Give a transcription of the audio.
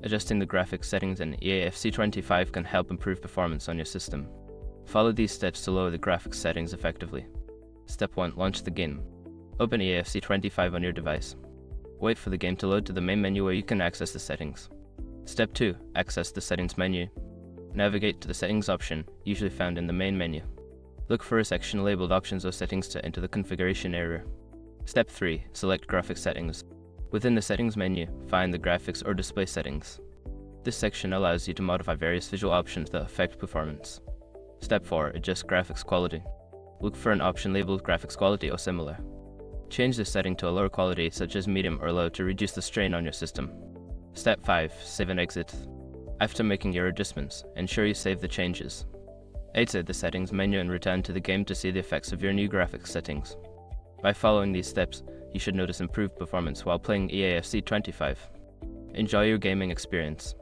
Adjusting the graphics settings in EAFC 25 can help improve performance on your system. Follow these steps to lower the graphics settings effectively. Step 1. Launch the game. Open EAFC 25 on your device. Wait for the game to load to the main menu where you can access the settings. Step 2. Access the settings menu. Navigate to the settings option, usually found in the main menu. Look for a section labeled Options or Settings to enter the configuration area. Step 3. Select Graphics Settings. Within the settings menu, find the graphics or display settings. This section allows you to modify various visual options that affect performance. Step 4. Adjust graphics quality. Look for an option labeled Graphics Quality or similar. Change this setting to a lower quality such as medium or low to reduce the strain on your system. Step 5. Save and exit. After making your adjustments, ensure you save the changes. Exit the settings menu and return to the game to see the effects of your new graphics settings. By following these steps, you should notice improved performance while playing EAFC 25. Enjoy your gaming experience.